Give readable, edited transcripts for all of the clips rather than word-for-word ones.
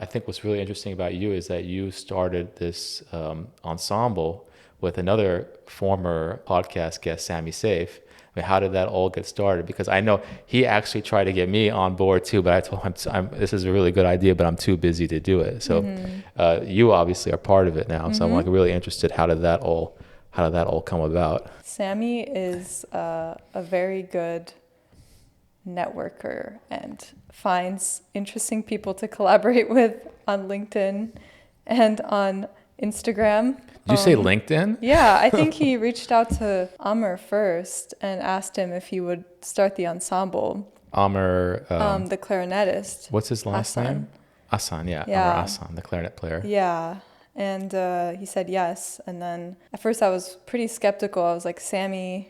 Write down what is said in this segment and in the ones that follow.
think what's really interesting about you is that you started this ensemble with another former podcast guest, Sammy Saif. I mean, how did that all get started? Because I know he actually tried to get me on board too, but I told him, this is a really good idea, but I'm too busy to do it. So you obviously are part of it now. So I'm like really interested. How did that all come about? Sammy is a very good networker and finds interesting people to collaborate with on LinkedIn and on Instagram. Did you say LinkedIn? Yeah, I think he reached out to Amr first and asked him if he would start the ensemble. Amr, the clarinetist. What's his last name? Ahsan, yeah. Amr Ahsan, the clarinet player. Yeah, and he said yes. And then at first I was pretty skeptical. I was like, Sammy,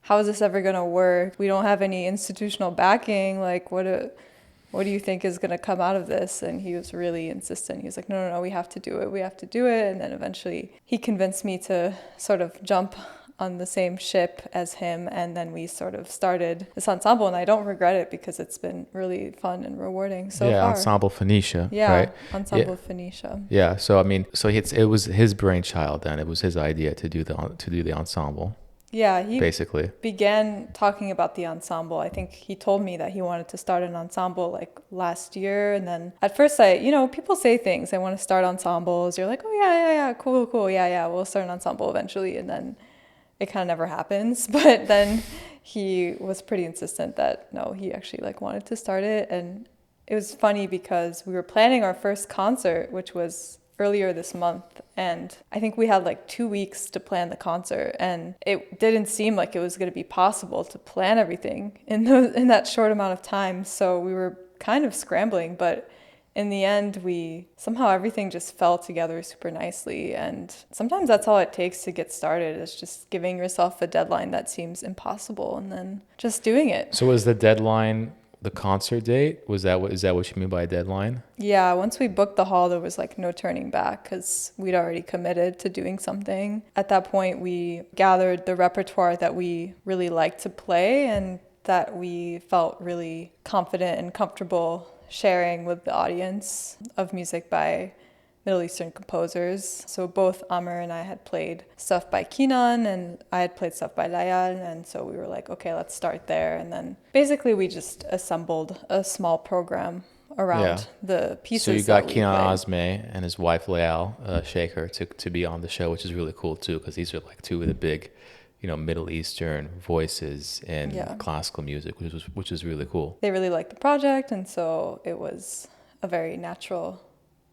how is this ever going to work? We don't have any institutional backing. Like, what do you think is going to come out of this? And he was really insistent. He was like, no, we have to do it. We have to do it. And then eventually he convinced me to sort of jump on the same ship as him. And then we sort of started this ensemble. And I don't regret it because it's been really fun and rewarding so far. Yeah, Ensemble Phoenicia, yeah, right? Ensemble Phoenicia. Yeah, so I mean, it was his brainchild then. It was his idea to do the ensemble. Yeah, he basically began talking about the ensemble. I think he told me that he wanted to start an ensemble like last year. And then at first people say things, they want to start ensembles. You're like, oh yeah, cool. Yeah, we'll start an ensemble eventually. And then it kind of never happens. But then he was pretty insistent that no, he actually like wanted to start it. And it was funny because we were planning our first concert, which was earlier this month, and I think we had like 2 weeks to plan the concert, and it didn't seem like it was going to be possible to plan everything in that short amount of time. So we were kind of scrambling, but in the end, somehow everything just fell together super nicely. And sometimes that's all it takes to get started, is just giving yourself a deadline that seems impossible and then just doing it. So was the deadline the concert date? Is that what you mean by a deadline? Yeah, once we booked the hall, there was like no turning back because we'd already committed to doing something. At that point, we gathered the repertoire that we really liked to play and that we felt really confident and comfortable sharing with the audience, of music by Middle Eastern composers. So both Amr and I had played stuff by Kinan, and I had played stuff by Layal, and so we were like, okay, let's start there. And then basically we just assembled a small program around the pieces. So you got Kinan Azmeh and his wife Layal Shaker to be on the show, which is really cool too, because these are like two of the big, Middle Eastern voices in classical music, which is really cool. They really liked the project, and so it was a very natural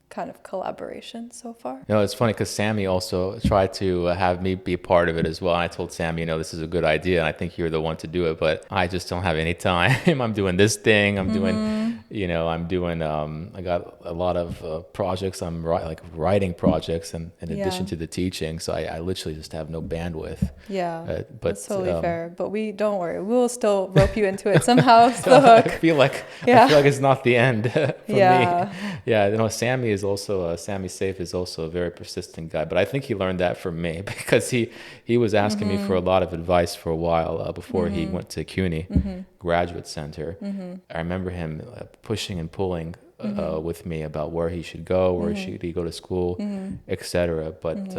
kind of collaboration so far. No, it's funny because Sammy also tried to have me be a part of it as well. And I told Sammy, this is a good idea, and I think you're the one to do it, but I just don't have any time. I'm doing this thing. I'm doing, I got a lot of projects. I'm writing projects in addition to the teaching. So I literally just have no bandwidth. Yeah, but that's totally fair. But don't worry, we'll still rope you into it somehow. I feel like it's not the end for me. Yeah, Sammy Saif is also a very persistent guy, but I think he learned that from me because he was asking me for a lot of advice for a while before he went to CUNY Graduate Center. I remember him pushing and pulling with me about where he should go, where should he go to school, etc. But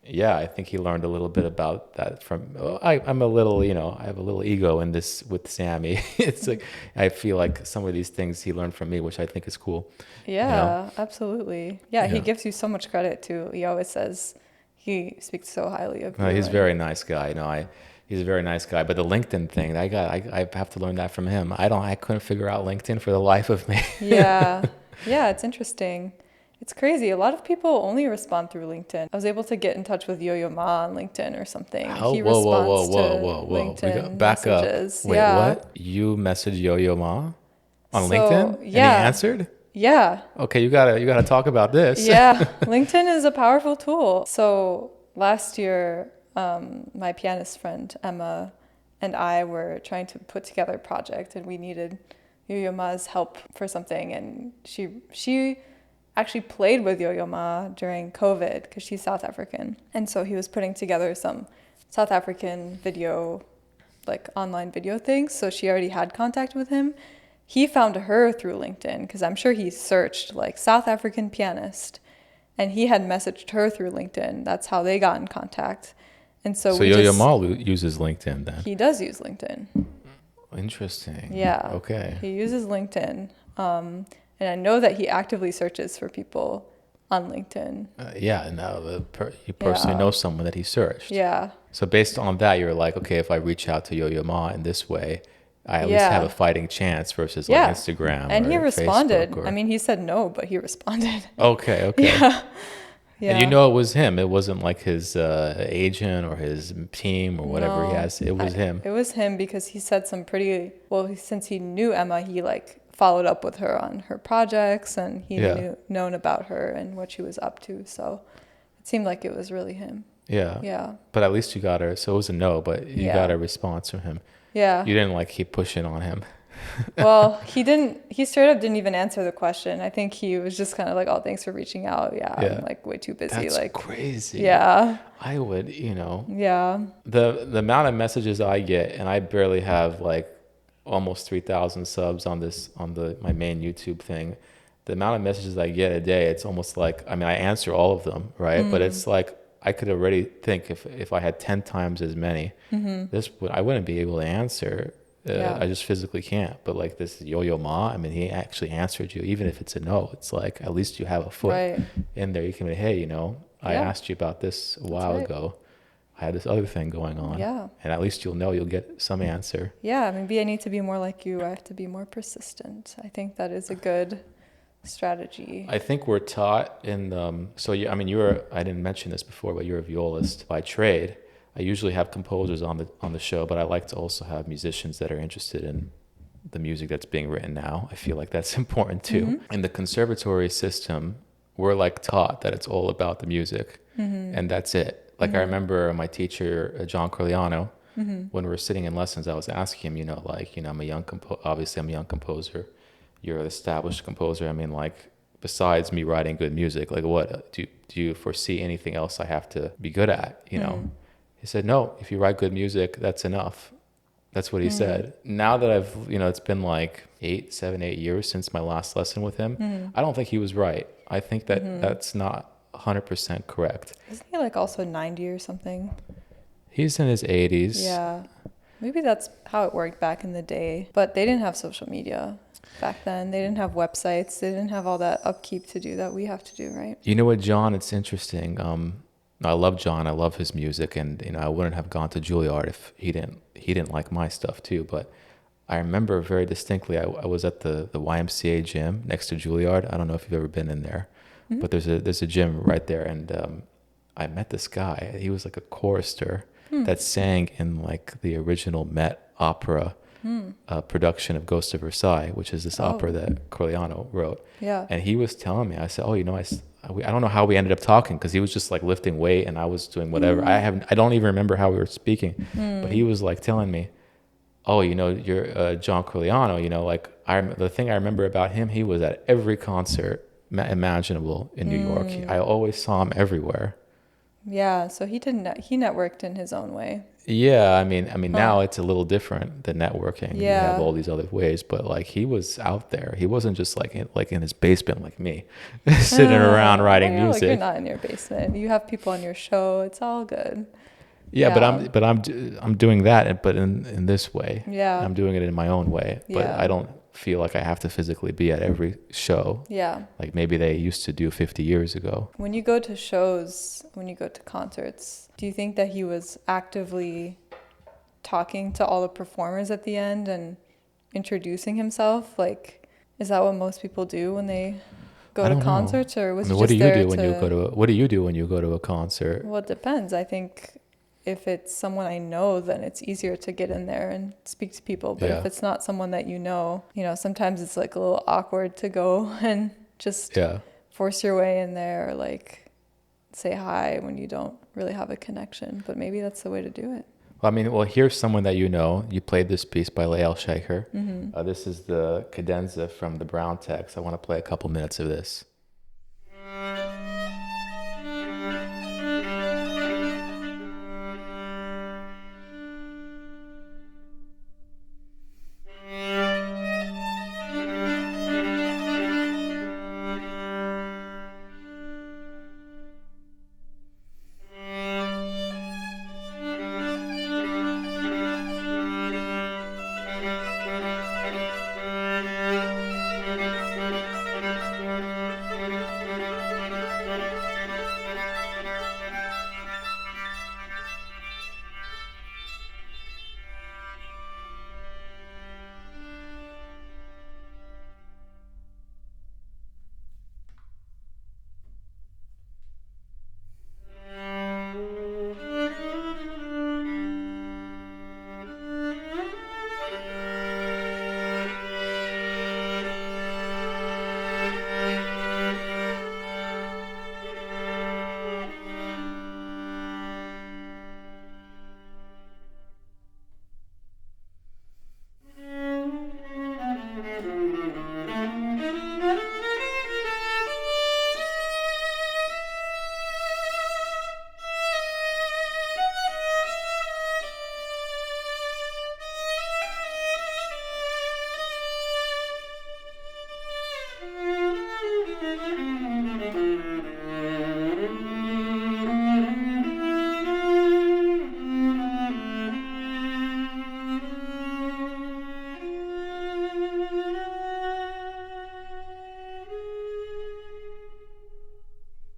I think he learned a little bit about that from. I'm a little, I have a little ego in this with Sammy. It's like I feel like some of these things he learned from me, which I think is cool. Yeah, absolutely. Yeah, he gives you so much credit too. He always says he speaks so highly of you. He's a very nice guy. He's a very nice guy. But the LinkedIn thing, I have to learn that from him. I couldn't figure out LinkedIn for the life of me. Yeah, it's interesting. It's crazy. A lot of people only respond through LinkedIn. I was able to get in touch with Yo-Yo Ma on LinkedIn or something. He responds to LinkedIn back messages. Up. Wait, what? You messaged Yo-Yo Ma on LinkedIn? Yeah. And he answered? Yeah. Okay, you gotta talk about this. Yeah, LinkedIn is a powerful tool. So last year, my pianist friend Emma and I were trying to put together a project, and we needed Yo-Yo Ma's help for something. And she actually played with Yo-Yo Ma during COVID because she's South African. And so he was putting together some South African video, like online video things. So she already had contact with him. he found her through LinkedIn, because I'm sure he searched like South African pianist, and he had messaged her through LinkedIn. That's how they got in contact. And so Yo-Yo Ma uses LinkedIn then? He does use LinkedIn. Interesting. Yeah. Okay. He uses LinkedIn. And I know that he actively searches for people on LinkedIn. You personally know someone that he searched. Yeah. So based on that, you're like, okay, if I reach out to Yo-Yo Ma in this way, I at least have a fighting chance versus like Instagram and or he responded. Facebook or... I mean, he said no, but he responded. Okay. Yeah. And it was him. It wasn't like his agent or his team or whatever he has. It was him. It was him, because he said some pretty... Well, since he knew Emma, he like followed up with her on her projects, and he known about her and what she was up to. So it seemed like it was really him. Yeah. Yeah. But at least you got her. So it was a no, but you got a response from him. Yeah. You didn't like keep pushing on him. Well, he straight up didn't even answer the question. I think he was just kind of like, oh, thanks for reaching out. Yeah. I'm like way too busy. That's crazy. Yeah. I would, Yeah. The amount of messages I get, and I barely have like almost 3,000 subs on my main YouTube thing. The amount of messages I get a day, it's almost like, I mean, I answer all of them, right? But it's like, I could already think if I had 10 times as many, I wouldn't be able to answer. I just physically can't. But like this Yo-Yo Ma, I mean, he actually answered you, even if it's a no. It's like, at least you have a foot in there. You can be, hey, I asked you about this a while ago. I had this other thing going on. Yeah. And at least you'll get some answer. Yeah, maybe I need to be more like you. I have to be more persistent. I think that is a good strategy. I think we're taught in I didn't mention this before, but you're a violist by trade. I usually have composers on the show, but I like to also have musicians that are interested in the music that's being written now. I feel like that's important too. In the conservatory system, we're like taught that it's all about the music, and that's it. Like I remember my teacher, John Corleano, when we were sitting in lessons, I was asking him, I'm a young composer. You're an established composer. I mean, like, besides me writing good music, like what do you foresee anything else I have to be good at? He said, no, if you write good music, that's enough. That's what he said. Now that I've, it's been like 8 years since my last lesson with him, I don't think he was right. I think that that's not 100% correct. Isn't he like also 90 or something? He's in his 80s. Yeah. Maybe that's how it worked back in the day. But they didn't have social media back then. They didn't have websites. They didn't have all that upkeep to do that we have to do, right? You know what, John? It's interesting. I love John. I love his music, and I wouldn't have gone to Juilliard if he didn't like my stuff too. But I remember very distinctly. I was at the YMCA gym next to Juilliard. I don't know if you've ever been in there, but there's a gym right there, and I met this guy. He was like a chorister that sang in like the original Met Opera production of Ghost of Versailles, which is this opera that Corleano wrote. Yeah. And he was telling me, I said, I don't know how we ended up talking, because he was just like lifting weight and I was doing whatever. I don't even remember how we were speaking, but he was like telling me, you're John Corleano, like the thing I remember about him, he was at every concert imaginable in New York. I always saw him everywhere. Yeah, so he networked in his own way. Yeah, I mean, now it's a little different, the networking. Yeah. You have all these other ways, but like he was out there. He wasn't just like in his basement like me, sitting around writing music. Like you're not in your basement. You have people on your show. It's all good. Yeah, but I'm doing that, but in this way. Yeah. I'm doing it in my own way, but I don't feel like I have to physically be at every show. Yeah. Like maybe they used to do 50 years ago. When you go to shows, when you go to concerts, do you think that he was actively talking to all the performers at the end and introducing himself? Like, is that what most people do when they go to concerts, or was it what just do you do when you go to what do you do when you go to a concert? Well, it depends. I think if it's someone I know, then it's easier to get in there and speak to people. But if it's not someone that you know, sometimes it's like a little awkward to go and just force your way in there, or like say hi when you don't really have a connection. But maybe that's the way to do it. Well, here's someone that you know. You played this piece by Lael Shaker. This is the cadenza from the Brown text. I want to play a couple minutes of this.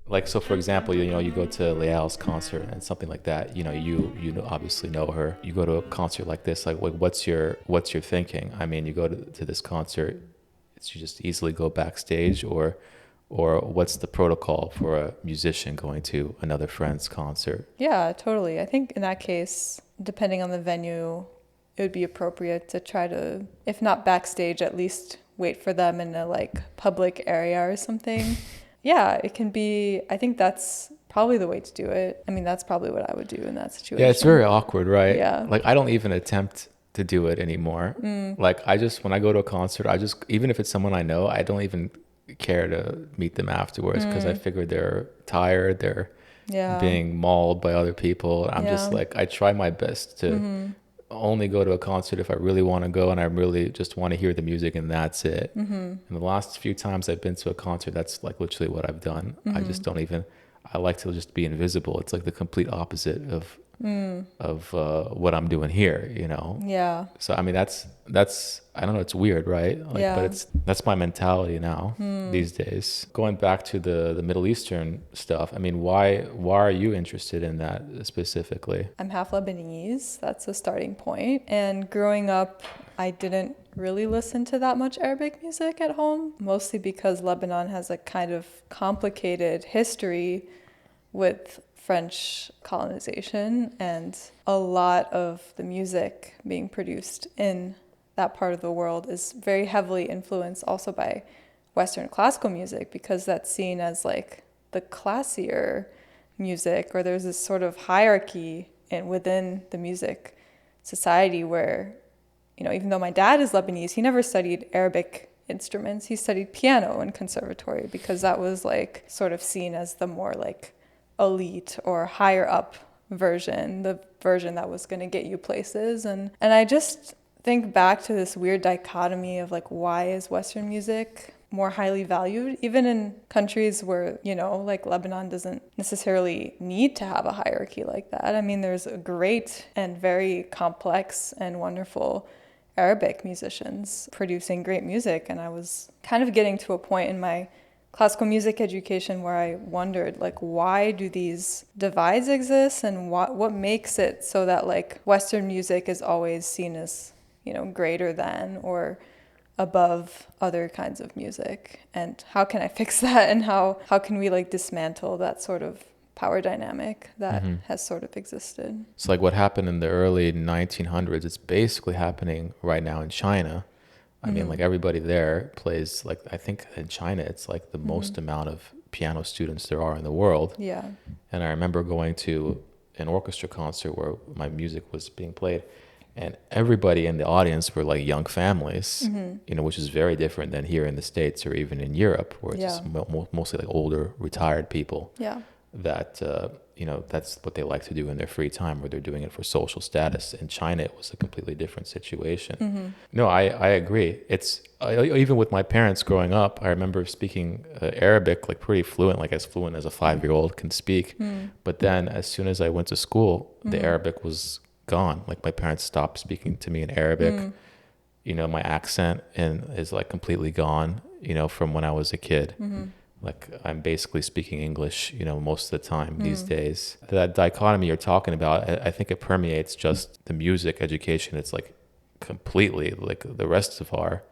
Like, so for example, you go to Leal's concert and something like that, you obviously know her. You go to a concert like this, like what's your thinking? I mean, you go to this concert, you just easily go backstage, or what's the protocol for a musician going to another friend's concert? Yeah, totally. I think in that case, depending on the venue, it would be appropriate to try to, if not backstage, at least wait for them in a like public area or something. Yeah, it can be, I think that's probably the way to do it. I mean, that's probably what I would do in that situation. Yeah, it's very awkward, right? Yeah. Like, I don't even attempt to do it anymore. Like, when I go to a concert, even if it's someone I know, I don't even care to meet them afterwards, because I figure they're tired, they're being mauled by other people. I'm just like, I try my best to only go to a concert if I really want to go and I really just want to hear the music, and that's it. And the last few times I've been to a concert, that's like literally what I've done. I just don't even, I like to just be invisible. It's like the complete opposite of what I'm doing here, Yeah. So I mean, that's I don't know, it's weird, right? Like, but that's my mentality now these days. Going back to the Middle Eastern stuff, I mean, why are you interested in that specifically? I'm half Lebanese. That's a starting point. And growing up, I didn't really listen to that much Arabic music at home, mostly because Lebanon has a kind of complicated history with French colonization, and a lot of the music being produced in that part of the world is very heavily influenced also by Western classical music, because that's seen as like the classier music, or there's this sort of hierarchy within the music society where, even though my dad is Lebanese, he never studied Arabic instruments. He studied piano in conservatory, because that was like sort of seen as the more like elite or higher up version, the version that was going to get you places. And I just think back to this weird dichotomy of like, why is Western music more highly valued, even in countries where, like Lebanon doesn't necessarily need to have a hierarchy like that. I mean, there's great and very complex and wonderful Arabic musicians producing great music. And I was kind of getting to a point in my classical music education where I wondered, like, why do these divides exist, and what makes it so that like Western music is always seen as, greater than or above other kinds of music, and how can I fix that, and how can we like dismantle that sort of power dynamic that has sort of existed. So like what happened in the early 1900s, it's basically happening right now in China. I mean, like everybody there plays, like, I think in China, it's like the most amount of piano students there are in the world. Yeah. And I remember going to an orchestra concert where my music was being played, and everybody in the audience were like young families, which is very different than here in the States or even in Europe, where it's just mostly like older, retired people. Yeah. That, that's what they like to do in their free time, or they're doing it for social status. In China, it was a completely different situation. No, I agree. It's even with my parents growing up, I remember speaking Arabic like pretty fluent, like as fluent as a 5-year-old can speak. But then as soon as I went to school, the Arabic was gone. Like my parents stopped speaking to me in Arabic. My accent is like completely gone, from when I was a kid. Like I'm basically speaking English, most of the time these days. That dichotomy you're talking about, I think it permeates just the music education. It's like completely like the rest of our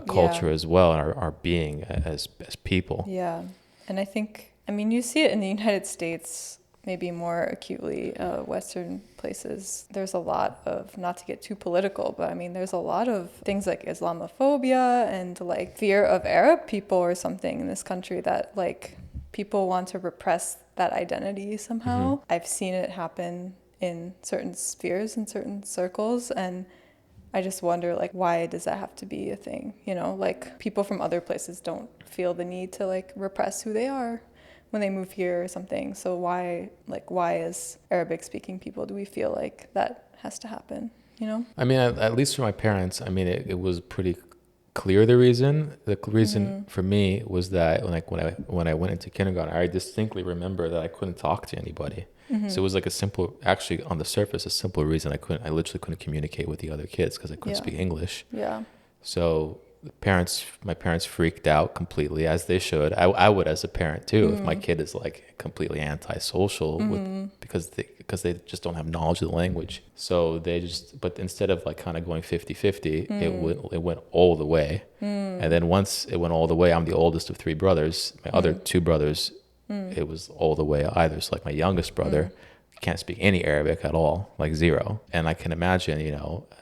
culture as well, and our being as people. Yeah. And I think, you see it in the United States maybe more acutely, Western places. There's a lot of, not to get too political, but there's a lot of things like Islamophobia and like fear of Arab people or something in this country, that like people want to repress that identity somehow. I've seen it happen in certain spheres, in certain circles, and I just wonder, like, why does that have to be a thing? Like people from other places don't feel the need to like repress who they are when they move here or something. So why as Arabic speaking people do we feel like that has to happen, at least for my parents, it was pretty clear the reason for me was that when I went into kindergarten, I distinctly remember that I couldn't talk to anybody. So it was like actually on the surface, a simple reason. I literally couldn't communicate with the other kids because I couldn't speak English. Yeah. So my parents freaked out completely, as they should. I would as a parent too, if my kid is like completely antisocial because they just don't have knowledge of the language. So but instead of like kind of going 50-50, it went all the way. And then once it went all the way, I'm the oldest of three brothers. My other two brothers, it was all the way either. So like my youngest brother can't speak any Arabic at all, like zero. And I can imagine,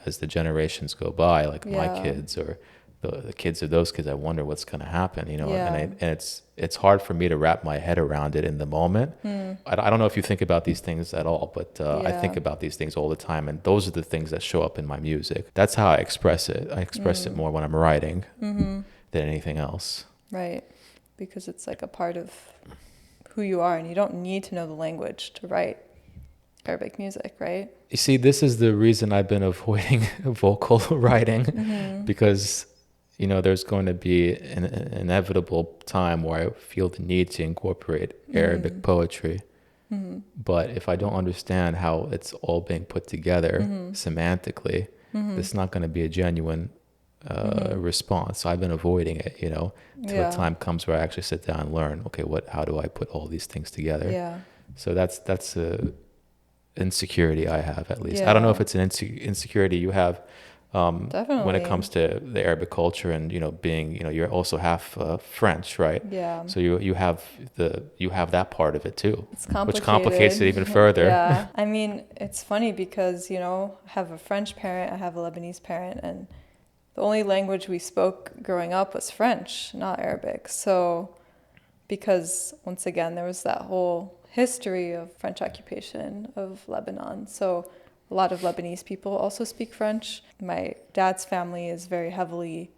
as the generations go by, like my kids or the kids of those kids, I wonder what's going to happen, and it's hard for me to wrap my head around it in the moment. I don't know if you think about these things at all, but I think about these things all the time, and those are the things that show up in my music. That's how I express it. I express it more when I'm writing than anything else. Right, because it's like a part of who you are, and you don't need to know the language to write Arabic music, right? You see, this is the reason I've been avoiding vocal writing, because there's going to be an inevitable time where I feel the need to incorporate Arabic poetry. But if I don't understand how it's all being put together semantically, it's not going to be a genuine response. So I've been avoiding it, till the time comes where I actually sit down and learn, okay, how do I put all these things together? Yeah. So that's a insecurity I have, at least. I don't know if it's an insecurity you have. Definitely. When it comes to the Arabic culture and being you're also half French, right? Yeah. So you have that part of it too. It's complicated. Which complicates it even further. Yeah. I mean, it's funny because I have a French parent, I have a Lebanese parent, and the only language we spoke growing up was French, not Arabic. So because once again there was that whole history of French occupation of Lebanon, so a lot of Lebanese people also speak French. My dad's family is very heavily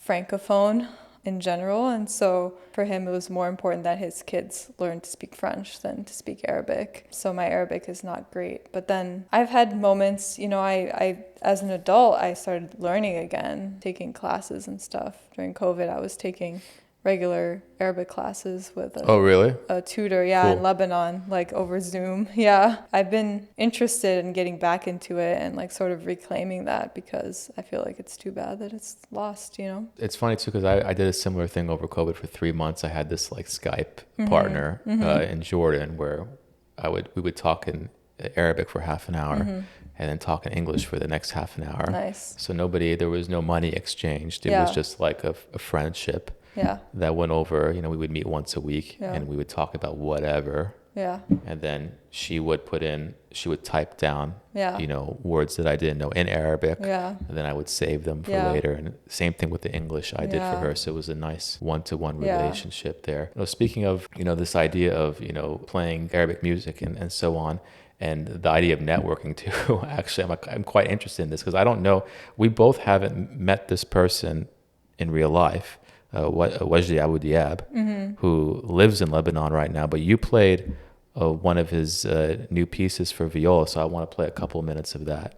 Francophone in general, and so for him it was more important that his kids learn to speak French than to speak Arabic. So my Arabic is not great. But then I've had moments, I as an adult, I started learning again, taking classes and stuff. During COVID, I was taking regular Arabic classes with a tutor, cool. In Lebanon, like over Zoom. Yeah. I've been interested in getting back into it and like sort of reclaiming that, because I feel like it's too bad that it's lost, It's funny too, because I did a similar thing over COVID for 3 months. I had this like Skype partner in Jordan where we would talk in Arabic for half an hour and then talk in English for the next half an hour. Nice. So there was no money exchanged. It was just like a friendship. Yeah. That went over, we would meet once a week and we would talk about whatever. Yeah. And then she would type down, words that I didn't know in Arabic. Yeah. And then I would save them for later. And same thing with the English I did for her. So it was a nice one-to-one relationship there. Speaking of, this idea of, playing Arabic music and so on, and the idea of networking too, actually, I'm quite interested in this because I don't know, we both haven't met this person in real life. Wajdi Abu Diab, who lives in Lebanon right now, but you played one of his new pieces for viola, so I want to play a couple minutes of that.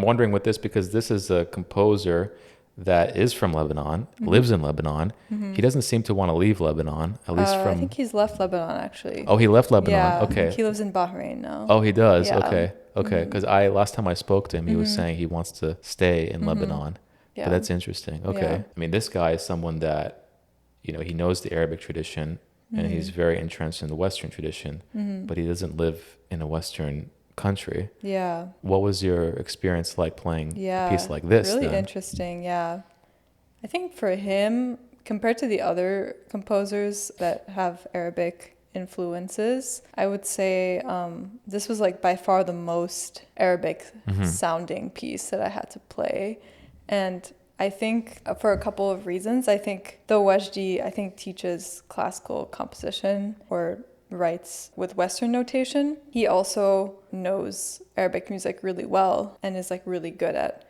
wondering with this, because this is a composer that is from Lebanon, lives in Lebanon. He doesn't seem to want to leave Lebanon, at least from... I think he's left Lebanon, actually. Oh, he left Lebanon. Yeah, Okay. I think he lives in Bahrain now. Oh, he does? Yeah. Okay. Because last time I spoke to him, he was saying he wants to stay in Lebanon. Yeah. But that's interesting. Okay. Yeah. I mean, this guy is someone that, he knows the Arabic tradition, and he's very entrenched in the Western tradition, but he doesn't live in a Western country. Yeah. What was your experience like playing a piece like this? Really then? interesting. Yeah. I think for him, compared to the other composers that have Arabic influences, I would say this was like by far the most Arabic sounding piece that I had to play. And I think for a couple of reasons. I think though Wajdi, teaches classical composition or writes with Western notation, he also knows Arabic music really well and is like really good at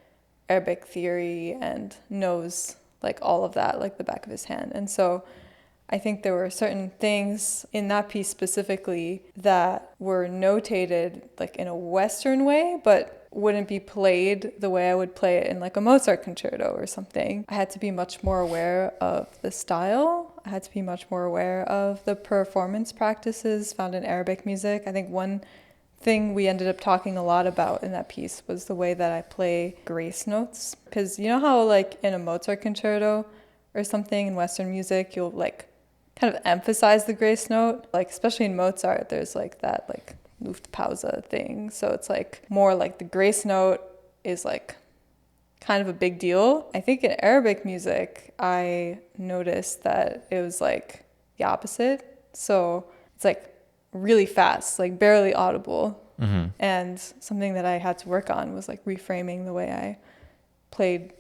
Arabic theory and knows like all of that like the back of his hand. And so I think there were certain things in that piece specifically that were notated like in a Western way, but wouldn't be played the way I would play it in like a Mozart concerto or something. I had to be much more aware of the style. I had to be much more aware of the performance practices found in Arabic music. I think one thing we ended up talking a lot about in that piece was the way that I play grace notes. Because you know how like in a Mozart concerto or something in Western music, you'll like kind of emphasize the grace note. Like especially in Mozart, there's like that like Luftpause thing. So it's like more like the grace note is like kind of a big deal. I think in Arabic music, I noticed that it was like the opposite. So it's like really fast, like barely audible. And something that I had to work on was like reframing the way I played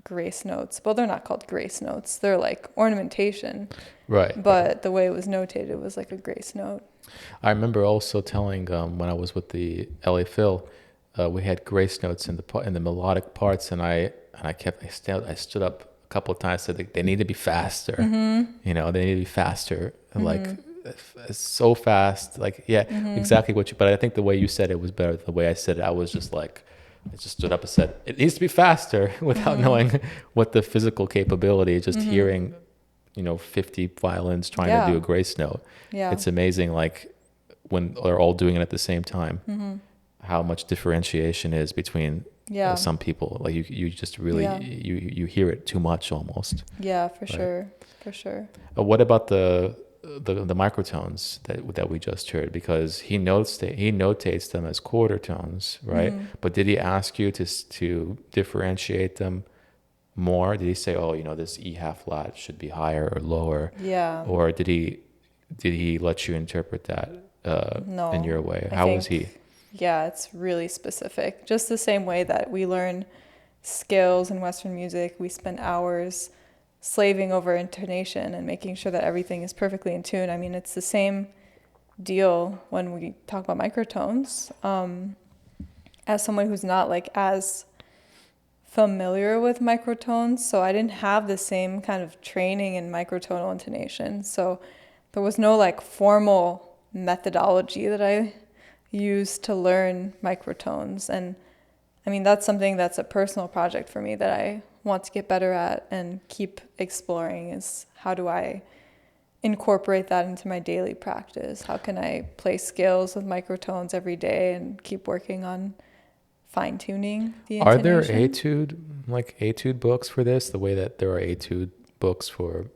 grace notes. Well, they're not called grace notes. They're like ornamentation. Right. But the way it was notated was like a grace note. I remember also telling when I was with the LA Phil, we had grace notes in the melodic parts, and I stood up a couple of times, said they need to be faster. They need to be faster, like so fast, like exactly what you. But I think the way you said it was better than the way I said it. I was just like, I just stood up and said it needs to be faster without knowing what the physical capability. Just hearing 50 violins trying to do a grace note. Yeah. It's amazing, like, when they're all doing it at the same time, how much differentiation is between some people. Like, you just really, you hear it too much almost. Yeah, for sure. What about the microtones that we just heard? Because he notates them as quarter tones, right? But did he ask you to differentiate them more? Did he say, this E half flat should be higher or lower? Yeah. Or did he let you interpret that no, in your way? How was he? Yeah, it's really specific. Just the same way that we learn scales in Western music, we spend hours slaving over intonation and making sure that everything is perfectly in tune. I mean, it's the same deal when we talk about microtones. As someone who's not like as familiar with microtones, so I didn't have the same kind of training in microtonal intonation. So there was no like formal methodology that I used to learn microtones. And I mean, that's something that's a personal project for me that I want to get better at and keep exploring, is how do I incorporate that into my daily practice? How can I play scales with microtones every day and keep working on fine-tuning the intonation? Are there etude books for this, the way that there are etude books for,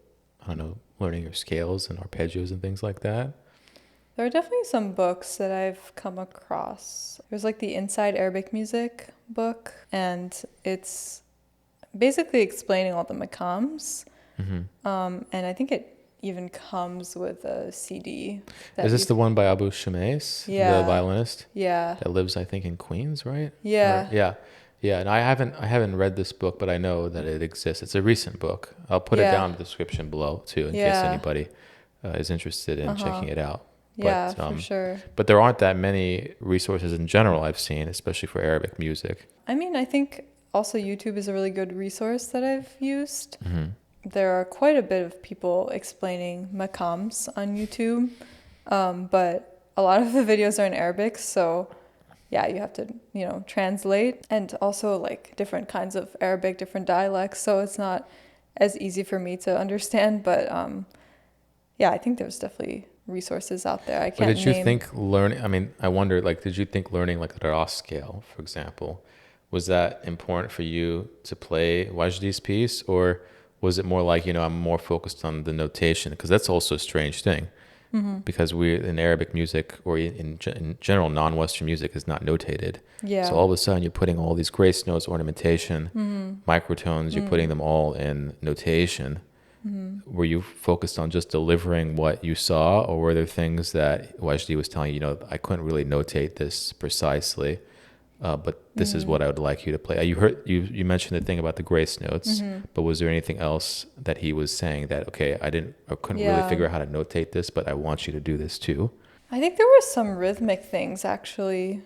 learning your scales and arpeggios and things like that? There are definitely some books that I've come across. There's like the Inside Arabic Music book, and it's basically explaining all the maqams. And I think it even comes with a CD. Is this the one by Abu Shamais, the violinist? Yeah. That lives, I think, in Queens, right? Yeah. Yeah, and I haven't read this book, but I know that it exists. It's a recent book. I'll put it down in the description below, too, in case anybody is interested in checking it out. But, for sure. But there aren't that many resources in general I've seen, especially for Arabic music. I mean, I think also YouTube is a really good resource that I've used. There are quite a bit of people explaining maqams on YouTube, but a lot of the videos are in Arabic, so yeah, you have to, translate, and also like different kinds of Arabic, different dialects. So it's not as easy for me to understand, but yeah, I think there's definitely resources out there. I can't But did you think learning, I mean, I wonder, like, did you think learning like the Ross scale, for example, was that important for you to play Wajdi's piece? Or was it more like, I'm more focused on the notation? Because that's also a strange thing. Because we in Arabic music, or in general non-Western music, is not notated. Yeah. So all of a sudden you're putting all these grace notes, ornamentation, microtones, you're putting them all in notation. Were you focused on just delivering what you saw, or were there things that Wajdi was telling you, I couldn't really notate this precisely, but this is what I would like you to play? You mentioned the thing about the grace notes, but was there anything else that he was saying that, okay, I couldn't really figure out how to notate this, but I want you to do this too? I think there were some rhythmic things, actually.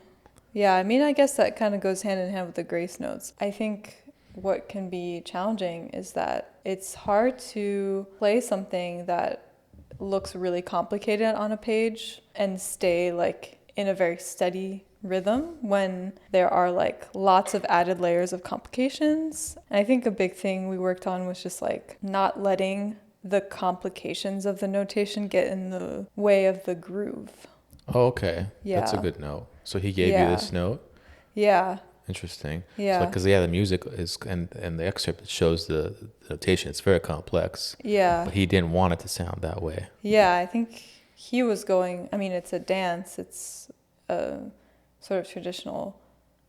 Yeah, I mean, I guess that kind of goes hand in hand with the grace notes. I think what can be challenging is that it's hard to play something that looks really complicated on a page and stay like in a very steady rhythm when there are like lots of added layers of complications. And I think a big thing we worked on was just like not letting the complications of the notation get in the way of the groove. Oh, okay. Yeah. That's a good note. So he gave you this note? Yeah. Interesting. Yeah. Because the music is, and the excerpt, it shows the notation. It's very complex. Yeah. But he didn't want it to sound that way. Yeah, I think he was going, I mean, it's a dance. It's a sort of traditional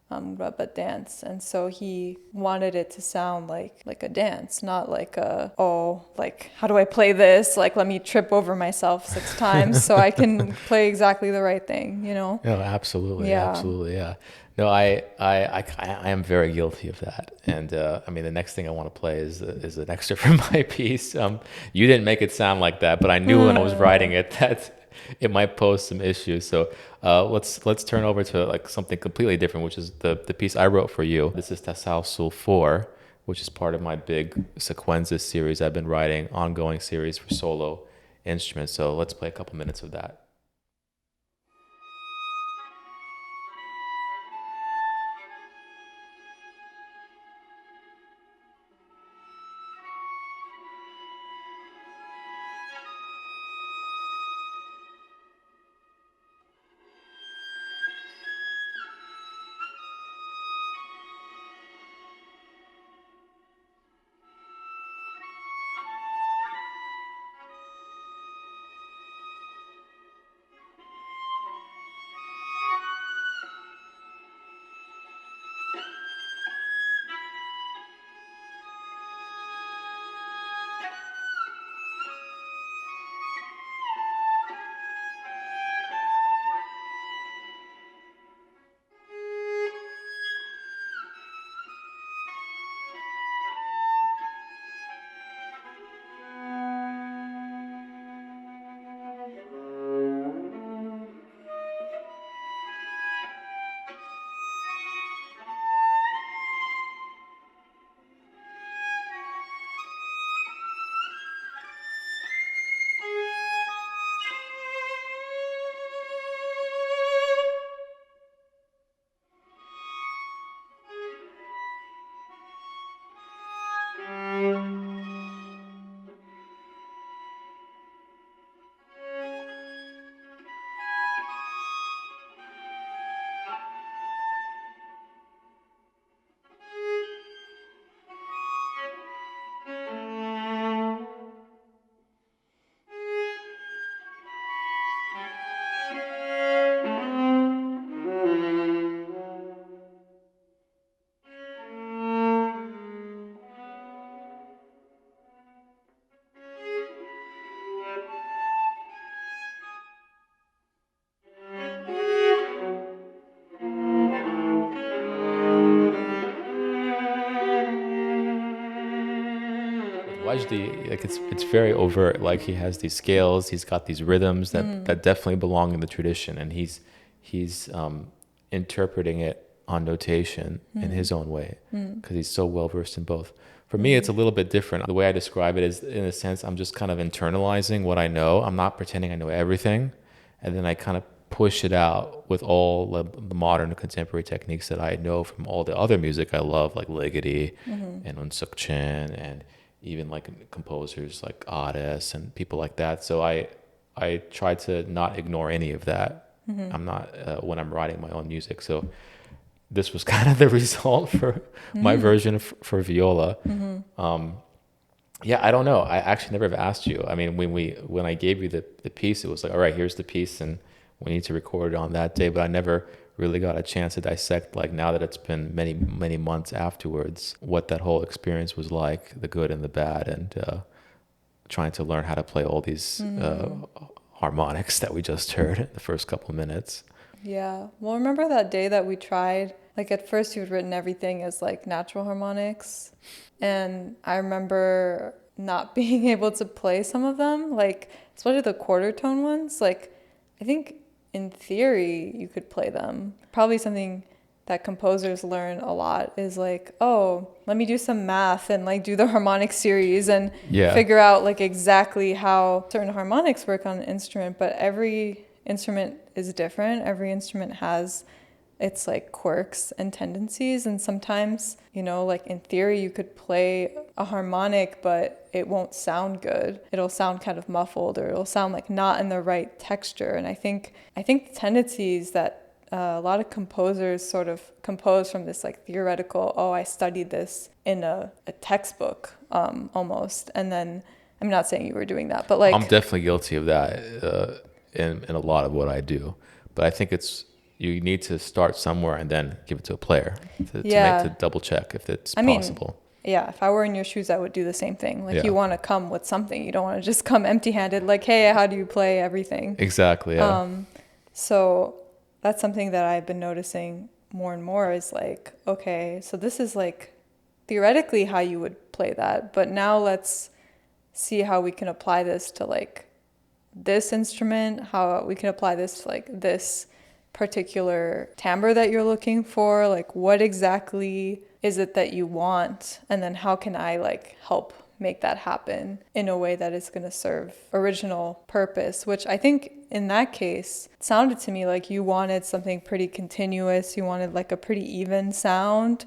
but dance. And so he wanted it to sound like a dance, not like how do I play this? Like, let me trip over myself 6 times so I can play exactly the right thing, No, absolutely. Yeah. Absolutely, yeah. No, I am very guilty of that. And I mean, the next thing I want to play is an excerpt from my piece. You didn't make it sound like that, but I knew when I was writing it that it might pose some issues. So let's turn over to like something completely different, which is the piece I wrote for you. This is Tasalsul 4, which is part of my big sequenza series I've been writing, ongoing series for solo instruments. So let's play a couple minutes of that. Wajdi, like it's very overt. Like he has these scales, he's got these rhythms that definitely belong in the tradition, and he's interpreting it on notation in his own way because he's so well versed in both. For me, it's a little bit different. The way I describe it is, in a sense, I'm just kind of internalizing what I know. I'm not pretending I know everything, and then I kind of push it out with all the modern contemporary techniques that I know from all the other music I love, like Ligeti and Un Suk Chin, and even like composers like Ehnes and people like that. So I try to not ignore any of that. I'm not when I'm writing my own music. So this was kind of the result for my version for viola. Yeah, I don't know. I actually never have asked you. I mean, when I gave you the piece, it was like, all right, here's the piece, and we need to record it on that day. But I never really got a chance to dissect, like, now that it's been many, many months afterwards, what that whole experience was like, the good and the bad, and trying to learn how to play all these harmonics that we just heard in the first couple of minutes. Yeah. Well, remember that day that we tried? Like, at first you had written everything as like natural harmonics. And I remember not being able to play some of them, like especially the quarter tone ones. Like, I think in theory you could play them. Probably something that composers learn a lot is like, oh, let me do some math and like do the harmonic series and figure out like exactly how certain harmonics work on an instrument. But every instrument is different. Every instrument has its like quirks and tendencies, and sometimes, you know, like in theory you could play a harmonic but it won't sound good. It'll sound kind of muffled, or it'll sound like not in the right texture. And I think the tendencies that a lot of composers sort of compose from this like theoretical, oh, I studied this in a textbook almost, and then I'm not saying you were doing that, but like I'm definitely guilty of that in a lot of what I do. But I think you need to start somewhere and then give it to a player to double check if it's possible. Yeah, if I were in your shoes, I would do the same thing. Like, you want to come with something. You don't want to just come empty-handed, like, hey, how do you play everything? Exactly, yeah. So that's something that I've been noticing more and more is like, okay, so this is like theoretically how you would play that, but now let's see how we can apply this to like this instrument, how we can apply this to like this particular timbre that you're looking for, like what exactly is it that you want, and then how can I like help make that happen in a way that is going to serve original purpose, which I think in that case it sounded to me like you wanted something pretty continuous. You wanted like a pretty even sound,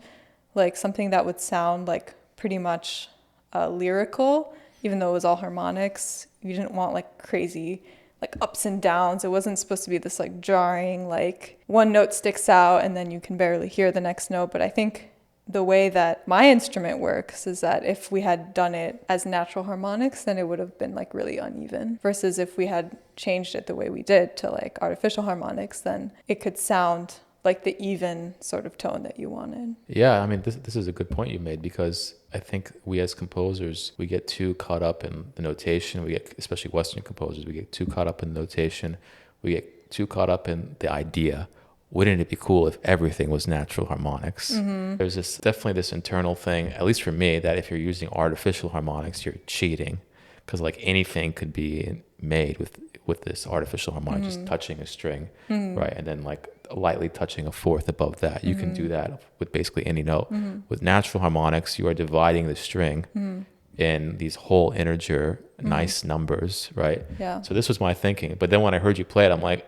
like something that would sound like pretty much lyrical, even though it was all harmonics. You didn't want like crazy like ups and downs. It wasn't supposed to be this like jarring, like one note sticks out and then you can barely hear the next note. But I think the way that my instrument works is that if we had done it as natural harmonics, then it would have been like really uneven, versus if we had changed it the way we did to like artificial harmonics, then it could sound like the even sort of tone that you wanted. Yeah, I mean, this is a good point you made, because I think we as composers, we get too caught up in the notation. We get, especially Western composers, we get too caught up in notation. We get too caught up in the idea. Wouldn't it be cool if everything was natural harmonics? There's definitely this internal thing, at least for me, that if you're using artificial harmonics, you're cheating, because like anything could be made with this artificial harmonic, just touching a string, right? And then like lightly touching a fourth above that. You can do that with basically any note. With natural harmonics, you are dividing the string in these whole integer nice numbers, right? Yeah. So this was my thinking. But then when I heard you play it, I'm like,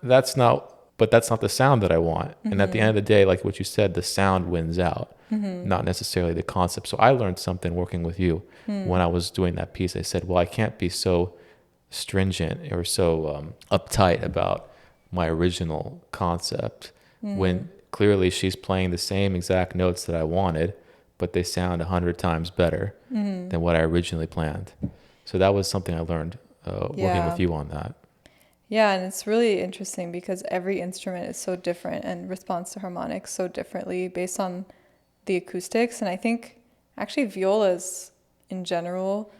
that's not the sound that I want. And at the end of the day, like what you said, the sound wins out, not necessarily the concept. So I learned something working with you when I was doing that piece. I said, well, I can't be so stringent or so uptight about my original concept when clearly she's playing the same exact notes that I wanted, but they sound 100 times better than what I originally planned. So that was something I learned working with you on that. Yeah, and it's really interesting because every instrument is so different and responds to harmonics so differently based on the acoustics. And I think actually violas in general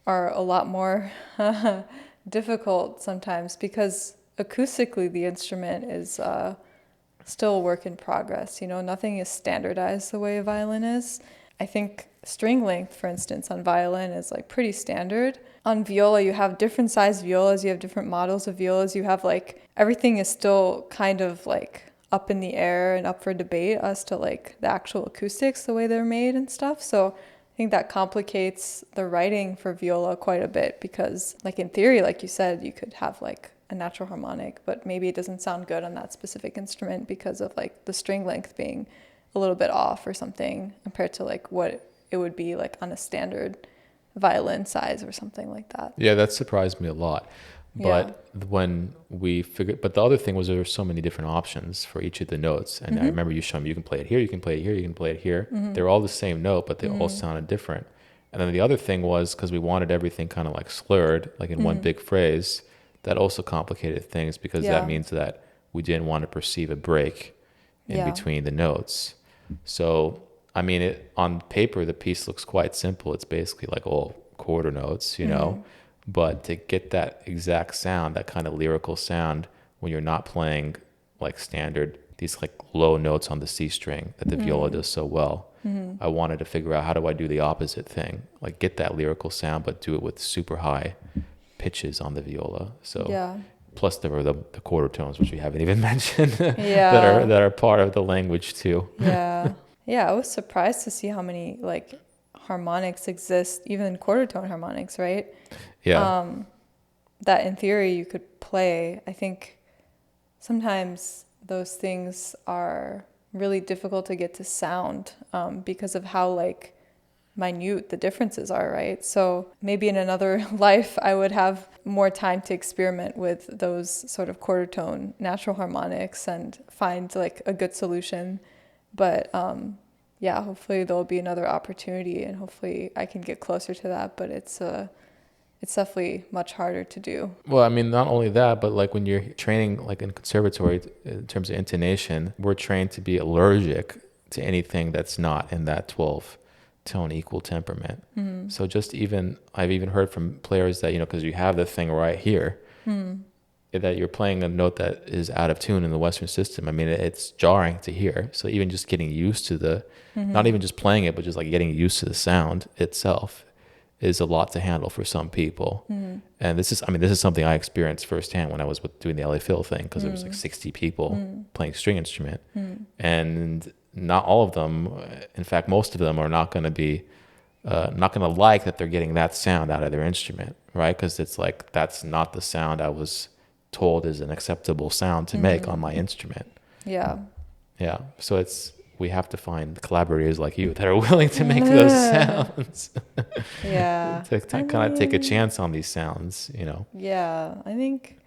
are a lot more difficult sometimes, because acoustically the instrument is still a work in progress. You know, nothing is standardized the way a violin is. I think string length, for instance, on violin is like pretty standard. On viola, you have different sized violas, you have different models of violas, you have like, everything is still kind of like up in the air and up for debate as to like the actual acoustics, the way they're made and stuff. So I think that complicates the writing for viola quite a bit, because like in theory, like you said, you could have like a natural harmonic, but maybe it doesn't sound good on that specific instrument because of like the string length being a little bit off or something compared to like what it would be like on a standard violin size or something like that. Yeah, that surprised me a lot. But when we figured, but the other thing was there were so many different options for each of the notes. And I remember you showing me, you can play it here, you can play it here, you can play it here. They're all the same note, but they all sounded different. And then the other thing was, because we wanted everything kind of like slurred, like in one big phrase, that also complicated things, because that means that we didn't want to perceive a break in between the notes. So, I mean, on paper, the piece looks quite simple. It's basically like all quarter notes, you know, but to get that exact sound, that kind of lyrical sound, when you're not playing like standard, these like low notes on the C string that the viola does so well, I wanted to figure out, how do I do the opposite thing? Like get that lyrical sound, but do it with super high pitches on the viola. So plus there were the quarter tones, which we haven't even mentioned, that are part of the language too. I was surprised to see how many like harmonics exist, even quarter tone harmonics, right? That in theory you could play. I think sometimes those things are really difficult to get to sound because of how like minute the differences are, right? So maybe in another life I would have more time to experiment with those sort of quarter tone natural harmonics and find like a good solution. But hopefully there'll be another opportunity, and hopefully I can get closer to that. But it's definitely much harder to do. Well, I mean, not only that, but like when you're training, like in conservatory, in terms of intonation, we're trained to be allergic to anything that's not in that 12 tone equal temperament. So just I've even heard from players that, you know, because you have the thing right here, that you're playing a note that is out of tune in the Western system. I mean, it's jarring to hear. So even just getting used to not even just playing it, but just like getting used to the sound itself is a lot to handle for some people. And this is something I experienced firsthand when I was doing the LA Phil thing, because there was like 60 people playing string instrument, and not all of them, in fact, most of them are not going to be, not going to like that they're getting that sound out of their instrument, right? Because it's like, that's not the sound I was told is an acceptable sound to make on my instrument. So we have to find collaborators like you that are willing to make those sounds. To kind of take a chance on these sounds, you know. I think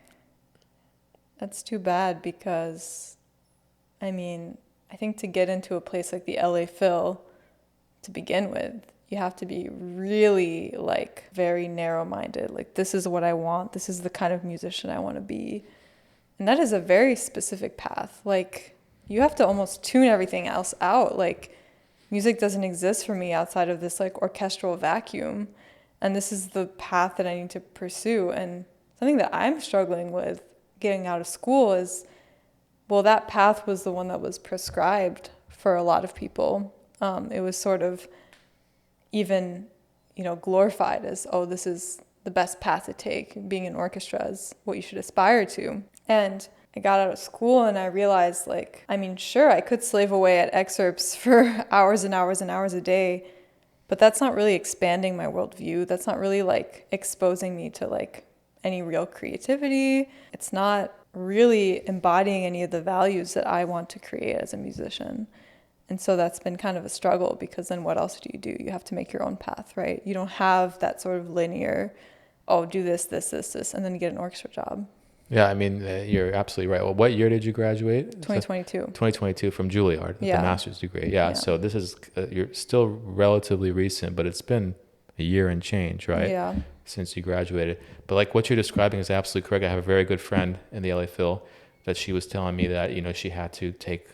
that's too bad, because I mean, I think to get into a place like the LA Phil to begin with, you have to be really like very narrow-minded. Like, this is what I want. This is the kind of musician I want to be. And that is a very specific path. Like, you have to almost tune everything else out. Like, music doesn't exist for me outside of this like orchestral vacuum. And this is the path that I need to pursue. And something that I'm struggling with getting out of school is, well, that path was the one that was prescribed for a lot of people. It was sort of even, you know, glorified as, oh, this is the best path to take. Being in orchestra is what you should aspire to. And I got out of school and I realized, like, I mean, sure, I could slave away at excerpts for hours and hours and hours a day, but that's not really expanding my worldview. That's not really like exposing me to like any real creativity. It's not really embodying any of the values that I want to create as a musician. And so that's been kind of a struggle, because then what else do? You have to make your own path, right? You don't have that sort of linear, oh, do this, and then you get an orchestra job. Yeah, I mean, you're absolutely right. Well, what year did you graduate? 2022. 2022 from Juilliard, the master's degree. Yeah, so this is, you're still relatively recent, but it's been a year and change, right? Since you graduated. But like what you're describing is absolutely correct. I have a very good friend in the LA Phil that she was telling me that, you know, she had to take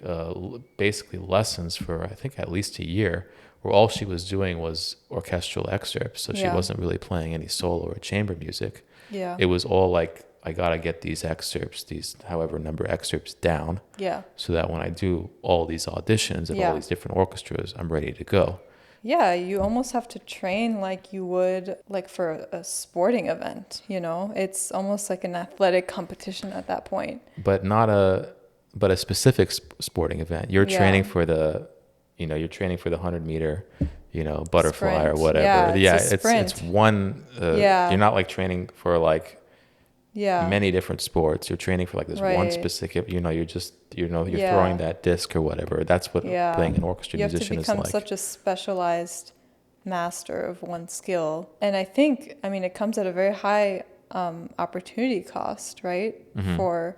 basically lessons for, I think, at least a year, where all she was doing was orchestral excerpts. So she wasn't really playing any solo or chamber music. It was all like, I got to get these excerpts, these however number excerpts down, so that when I do all these auditions and all these different orchestras, I'm ready to go. Yeah, you almost have to train like you would like for a sporting event, you know? It's almost like an athletic competition at that point. But a specific sporting event. You're training for the, you know, you're training for the 100-meter, you know, butterfly sprint. Or whatever. It's one, you're not like training for like, many different sports. You're training for like this one specific, you're throwing that disc or whatever. That's what playing an orchestra musician is like. You have to become such a specialized master of one skill. And I think, it comes at a very high opportunity cost, right? For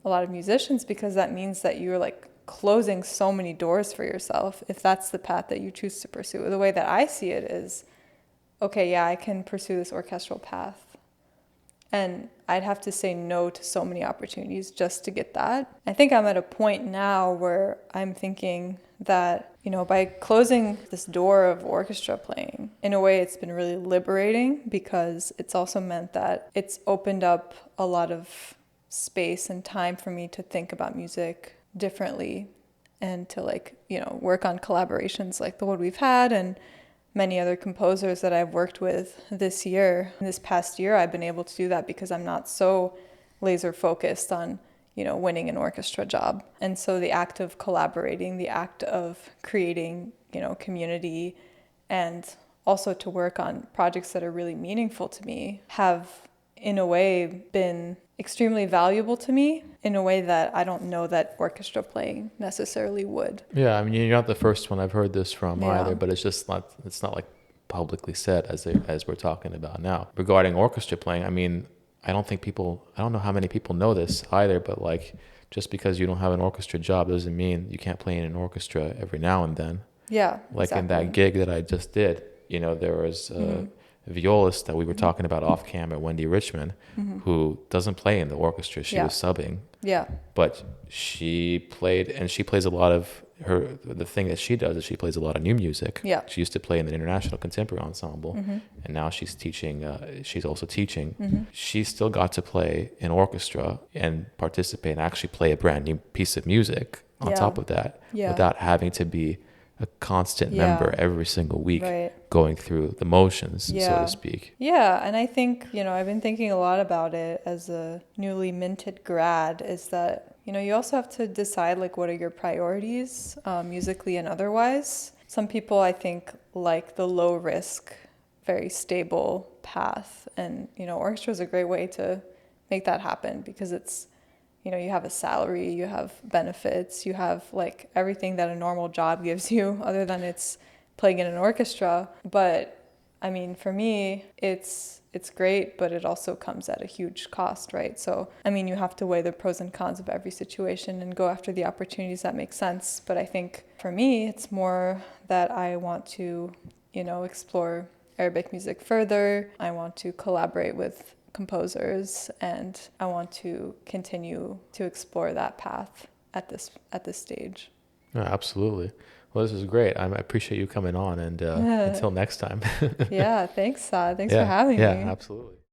a lot of musicians, because that means that you're like closing so many doors for yourself if that's the path that you choose to pursue. The way that I see it is, okay, I can pursue this orchestral path. And I'd have to say no to so many opportunities just to get that. I think I'm at a point now where I'm thinking that, by closing this door of orchestra playing, in a way it's been really liberating, because it's also meant that it's opened up a lot of space and time for me to think about music differently and to work on collaborations like the one we've had and many other composers that I've worked with this year. This past year, I've been able to do that because I'm not so laser focused on, winning an orchestra job. And so the act of collaborating, the act of creating, community, and also to work on projects that are really meaningful to me have, in a way, been extremely valuable to me in a way that I don't know that orchestra playing necessarily would. Yeah, you're not the first one I've heard this from either, but it's not like publicly said as we're talking about now. Regarding orchestra playing, I don't know how many people know this either, but like, just because you don't have an orchestra job doesn't mean you can't play in an orchestra every now and then. Yeah, like exactly. In that gig that I just did, there was a violist that we were talking about off camera, Wendy Richmond, who doesn't play in the orchestra. She was subbing. Yeah. But she played, and she plays a lot of the thing that she does is she plays a lot of new music. Yeah. She used to play in the International Contemporary Ensemble, and now she's teaching, she's also teaching. She still got to play in orchestra and participate and actually play a brand new piece of music on top of that without having to be a constant member every single week, going through the motions, so to speak. Yeah, and I think, I've been thinking a lot about it as a newly minted grad, is that, you also have to decide, what are your priorities, musically and otherwise. Some people, I think, like the low risk, very stable path. And, orchestra is a great way to make that happen, because it's, you have a salary, you have benefits, you have everything that a normal job gives you, other than it's playing in an orchestra. But for me, it's great, but it also comes at a huge cost, right? So, you have to weigh the pros and cons of every situation and go after the opportunities that make sense. But I think for me, it's more that I want to, explore Arabic music further. I want to collaborate with composers, and I want to continue to explore that path at this stage. Yeah, absolutely. Well, this is great. I appreciate you coming on, and until next time. Yeah, thanks, Saad. Thanks for having me. Yeah, absolutely.